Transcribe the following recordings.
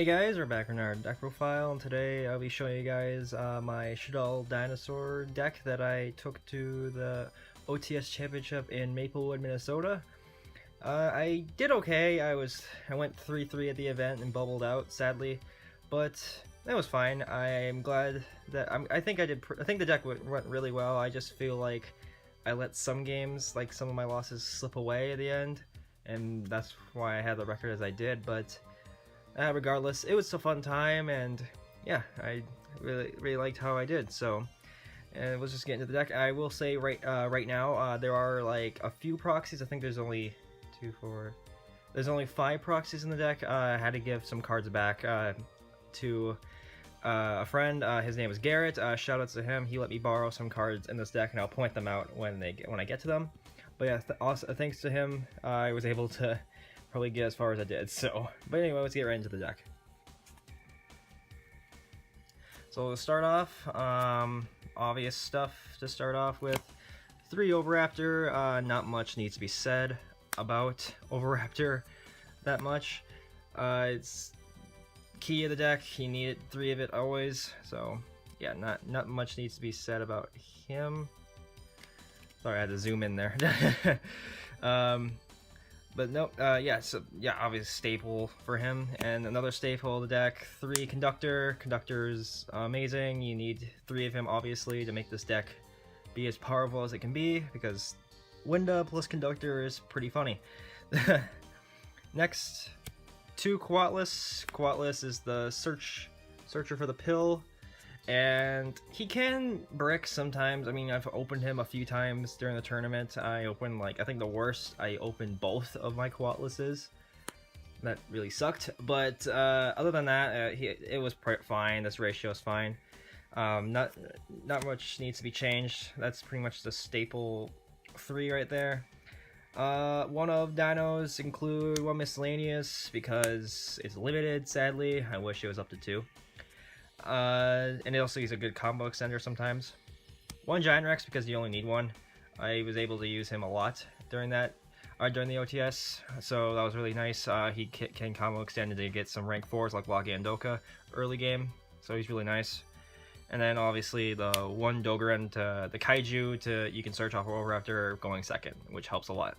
Hey guys, we're back in our deck profile, and today I'll be showing you guys my Shaddoll Dinosaur deck that I took to the OTS Championship in Maplewood, Minnesota. I did okay. I went 3-3 at the event and bubbled out, sadly, but that was fine. I'm glad that I think the deck went really well. I just feel like I let some games, like some of my losses, slip away at the end, and that's why I had the record as I did. But regardless, it was a fun time, and yeah, I really liked how I did. So, and let's just get into the deck. I will say right now, there are like a few proxies. I think there's only there's only 5 proxies in the deck. I had to give some cards back to a friend. His name is Garrett. Shout outs to him. He let me borrow some cards in this deck, and I'll point them out when I get to them. But yeah, also thanks to him, I was able to probably get as far as I did. So, but anyway, let's get right into the deck. So to start off, obvious stuff to start off with. 3 Overraptor. Not much needs to be said about Overraptor that much. It's key of the deck. You need 3 of it always. So yeah, not much needs to be said about him. Sorry, I had to zoom in there. But no, yeah, so yeah, obvious staple for him. And another staple of the deck, 3 Conductor. Conductor's amazing. You need 3 of him, obviously, to make this deck be as powerful as it can be, because Winda plus Conductor is pretty funny. Next, 2 Quatless. Quatless is the searcher for the pill. And he can brick sometimes. I mean, I've opened him a few times during the tournament. I opened, like, I think the worst, I opened both of my Quatlesses. That really sucked. But other than that, it was fine. This ratio is fine. Not much needs to be changed. That's pretty much the staple 3 right there. One of dinos include 1 miscellaneous because it's limited, sadly. I wish it was up to 2. And it also is a good combo extender sometimes. 1 Giant Rex because you only need 1. I was able to use him a lot during the OTS, so that was really nice. He can combo extend to get some rank 4s like Wagi and Doka early game, so he's really nice. And then obviously the 1 Dogoran to the Kaiju you can search off Overraptor going second, which helps a lot.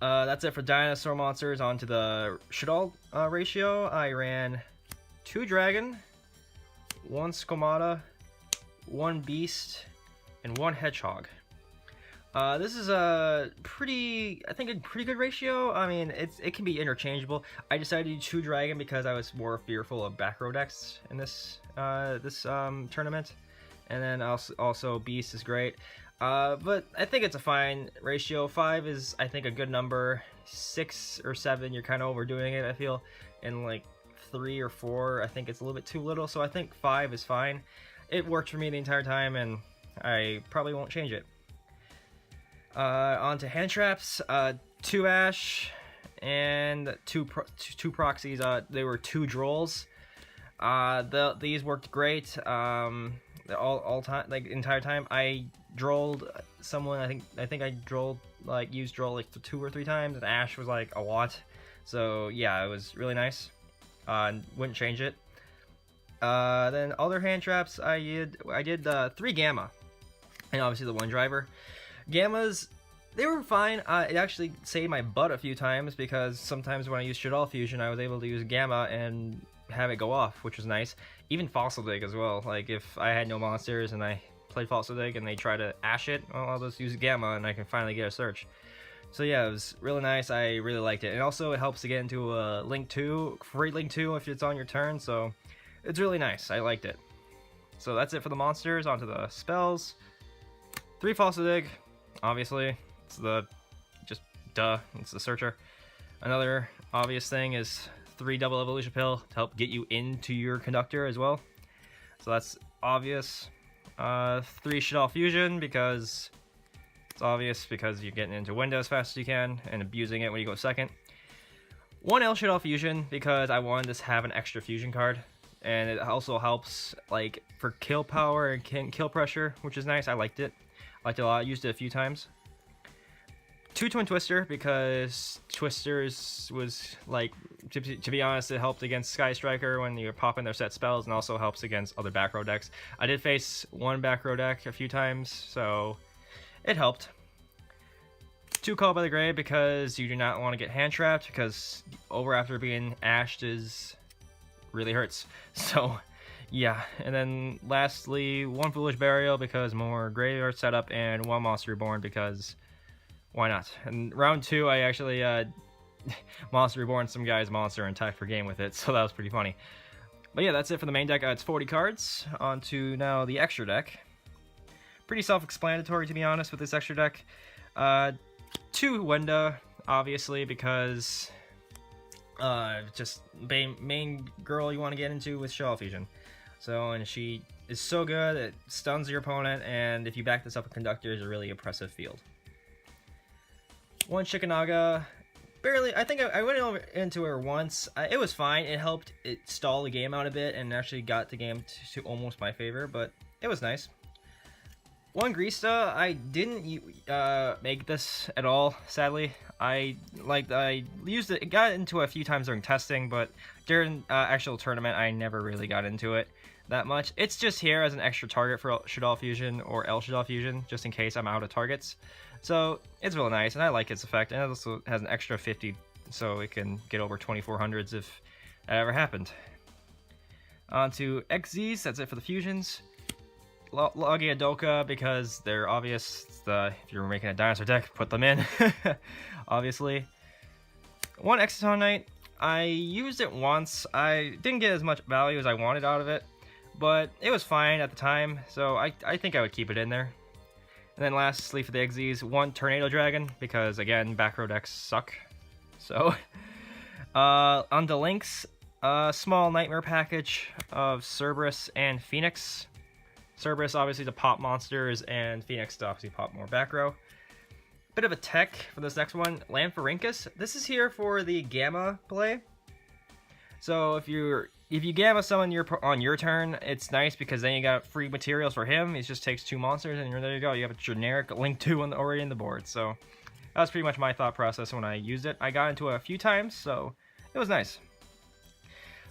That's it for dinosaur monsters. On to the Shaddoll ratio. I ran 2 Dragon, 1 Squamata, 1 Beast, and 1 Hedgehog. This is a pretty good ratio. I mean, it can be interchangeable. I decided to do 2 Dragon because I was more fearful of back row decks in this tournament, and then also Beast is great. But I think it's a fine ratio. 5 is, I think, a good number. 6 or 7, you're kind of overdoing it, I feel, and like 3 or 4, I think it's a little bit too little, so I think 5 is fine. It worked for me the entire time, and I probably won't change it. On to hand traps. 2 Ash and 2 proxies. They were 2 Drolls. These worked great. All time, like entire time. I drolled someone. I think I drolled, like, used droll like 2 or 3 times, and Ash was like a lot. So yeah, it was really nice. Wouldn't change it. Then other hand traps, I did 3 Gamma, and obviously the 1 Driver. Gammas, they were fine. It actually saved my butt a few times, because sometimes when I used Shaddoll Fusion, I was able to use Gamma and have it go off, which was nice. Even Fossil Dig as well. Like, if I had no monsters and I played Fossil Dig and they try to Ash it, well, I'll just use Gamma and I can finally get a search. So yeah, it was really nice. I really liked it. And also it helps to get into a Link 2, free Link 2 if it's on your turn, so it's really nice. I liked it. So that's it for the monsters. Onto the spells. 3 Fossil Dig, obviously. It's it's the searcher. Another obvious thing is 3 Double Evolution Pill to help get you into your Conductor as well. So that's obvious. 3 Shaddoll Fusion because it's obvious, because you're getting into Winda as fast as you can and abusing it when you go second. 1 Shaddoll Fusion because I wanted to have an extra fusion card, and it also helps like for kill power and kill pressure, which is nice. I liked it a lot. I used it a few times. 2 Twin Twister because Twisters was like To be honest, it helped against Sky Striker when you're popping their set spells, and also helps against other back row decks. I did face one back row deck a few times, so it helped. 2 Call by the Grave because you do not want to get hand trapped, because over after being ashed is really hurts. So yeah, and then lastly 1 Foolish Burial because more graveyard setup, and 1 Monster Reborn because why not? And round 2 I actually Monster Reborn some guy's monster and attacked for game with it, so that was pretty funny. But yeah, that's it for the main deck. It's 40 cards. On to now the extra deck. Pretty self-explanatory, to be honest, with this extra deck. 2 Wenda, obviously, because just main girl you want to get into with Shaddoll Fusion. So, and she is so good, it stuns your opponent, and if you back this up with Conductor, is a really impressive field. 1 Shikanaga. Barely, I think I went over into her once. It was fine. It helped it stall the game out a bit and actually got the game to almost my favor, but it was nice. 1 Grista. I didn't make this at all, sadly. I used it, got into it a few times during testing, but during actual tournament, I never really got into it that much. It's just here as an extra target for Shaddoll Fusion or El Shaddoll Fusion, just in case I'm out of targets. So it's really nice, and I like its effect, and it also has an extra 50, so it can get over 2400s if that ever happened. On to XZs, that's it for the fusions. Logia Doka, because they're obvious. If you're making a dinosaur deck, put them in, obviously. 1 Exciton Knight. I used it once. I didn't get as much value as I wanted out of it, but it was fine at the time, so I think I would keep it in there. And then lastly for the XZs, 1 Tornado Dragon, because again, back row decks suck. So, on the links, a small Nightmare package of Cerberus and Phoenix. Cerberus obviously to pop monsters, and Phoenix to obviously pop more back row. Bit of a tech for this next one, Lamphorhynchus. This is here for the Gamma play. So if you Gamma summon on your turn, it's nice because then you got free materials for him. He just takes 2 monsters, and there you go. You have a generic Link 2 already in the board. So that was pretty much my thought process when I used it. I got into it a few times, so it was nice.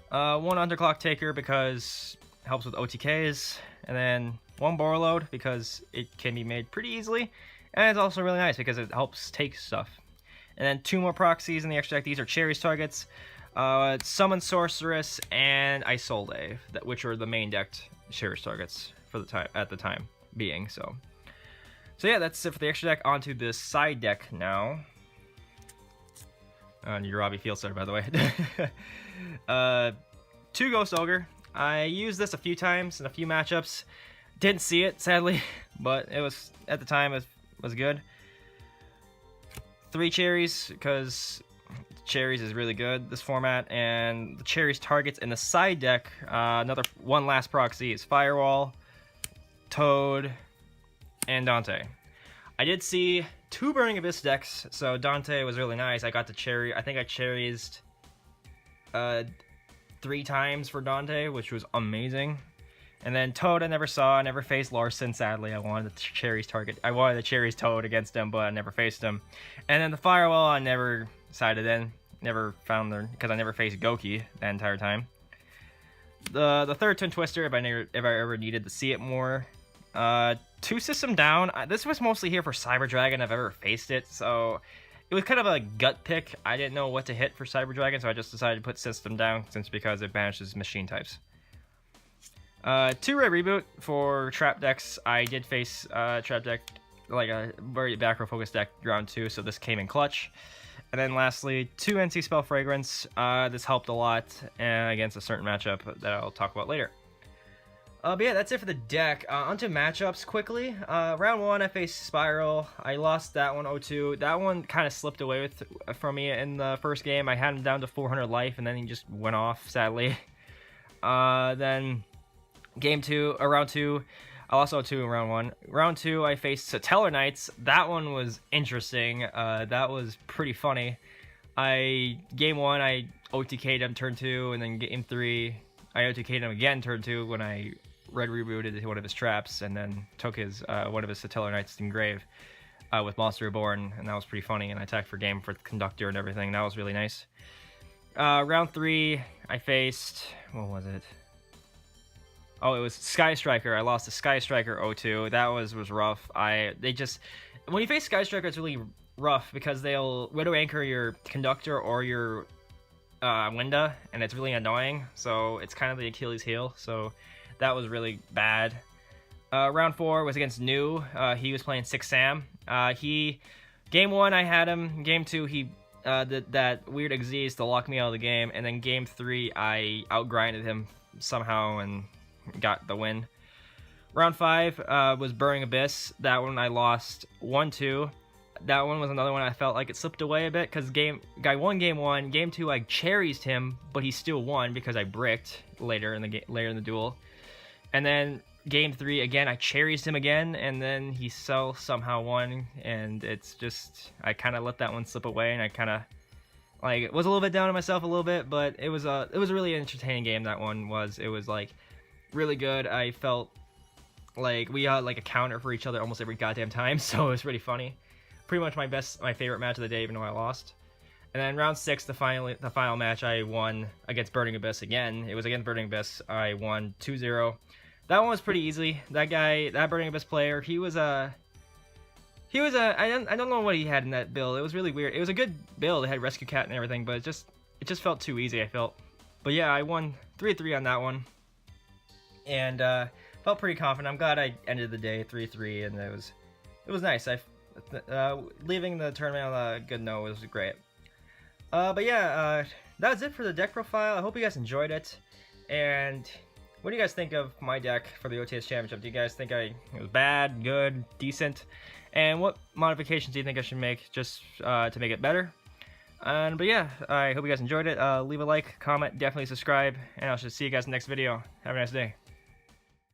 1 Underclock Taker because it helps with OTKs, and then 1 Borreload because it can be made pretty easily, and it's also really nice because it helps take stuff. And then 2 more proxies in the extra deck. These are Cherry's targets. Summon Sorceress and Isolde, which were the main decked Cherry's targets for the time at the time being. So yeah, that's it for the extra deck. Onto the side deck now. Urabi Field Starter, by the way. 2 Ghost Ogre. I used this a few times in a few matchups. Didn't see it, sadly, but it was at the time it was good. 3 Cherries because Cherries is really good this format, and the Cherries targets in the side deck. Another 1 last proxy is Firewall, Toad, and Dante. I did see 2 Burning Abyss decks, so Dante was really nice. I got the Cherry. I think I Cherries 3 times for Dante, which was amazing. And then Toad I never saw. I never faced Larson, sadly. I wanted the Cherries target. I wanted the Cherries Toad against him, but I never faced him. And then the Firewall I never sided in. Never found there because I never faced Goki that entire time. The third Twin Twister, if I ever needed to see it more. 2 System Down. This was mostly here for Cyber Dragon. I've ever faced it, so it was kind of a gut pick. I didn't know what to hit for Cyber Dragon, so I just decided to put System Down because it banishes machine types. 2 Red Reboot for trap decks. I did face trap deck, like a very back row focused deck round 2, so this came in clutch. And then lastly, 2 NC Spell Fragrance. This helped a lot against a certain matchup that I'll talk about later. But yeah, that's it for the deck. Onto matchups quickly. Round 1, I faced Spiral. I lost that one 0-2. That one kind of slipped away from me in the first game. I had him down to 400 life, and then he just went off, sadly. Then round 2, I lost 0-2 in round 1. Round 2, I faced Satellar Knights. That one was interesting. That was pretty funny. Game 1, I OTK'd him turn 2, and then game 3, I OTK'd him again turn 2 when I red rebooted one of his traps, and then took his one of his Satellar Knights in grave with Monster Reborn, and that was pretty funny. And I attacked for game for the Conductor and everything. That was really nice. Round 3, I faced, what was it? Oh, it was Sky Striker. I lost to Sky Striker 0-2. That was rough. When you face Sky Striker, it's really rough because they'll widow anchor your conductor or your window, and it's really annoying. So it's kind of the Achilles heel. So that was really bad. Round 4 was against New. He was playing 6 Sam. Game 1 I had him. Game 2 he did that weird Xyz to lock me out of the game, and then Game 3 I outgrinded him somehow and got the win. Round 5 was Burning Abyss. That one I lost 1-2. That one was another one I felt like it slipped away a bit because guy won game 1. Game 2 I cherries him, but he still won because I bricked later in the duel. And then game 3 again I cherries him again, and then he somehow won. And it's just I kind of let that one slip away, and I kind of like was a little bit down on myself a little bit, but it was a really entertaining game. That one was. It was like really good. I felt like we had like a counter for each other almost every goddamn time, so it was really funny. Pretty much my favorite match of the day, even though I lost. And then round 6, the final match, I won against Burning Abyss again. It was against Burning Abyss. I won 2-0. That one was pretty easy. That Burning Abyss player, I don't know what he had in that build. It was really weird. It was a good build. It had Rescue Cat and everything, but it just felt too easy, I felt. But yeah, I won 3-3 on that one. And felt pretty confident. I'm glad I ended the day 3-3, and it was nice. Leaving the tournament on a good note was great. But yeah, that was it for the deck profile. I hope you guys enjoyed it. And what do you guys think of my deck for the OTS Championship? Do you guys think it was bad, good, decent? And what modifications do you think I should make just to make it better? But yeah, I hope you guys enjoyed it. Leave a like, comment, definitely subscribe, and I shall see you guys in the next video. Have a nice day.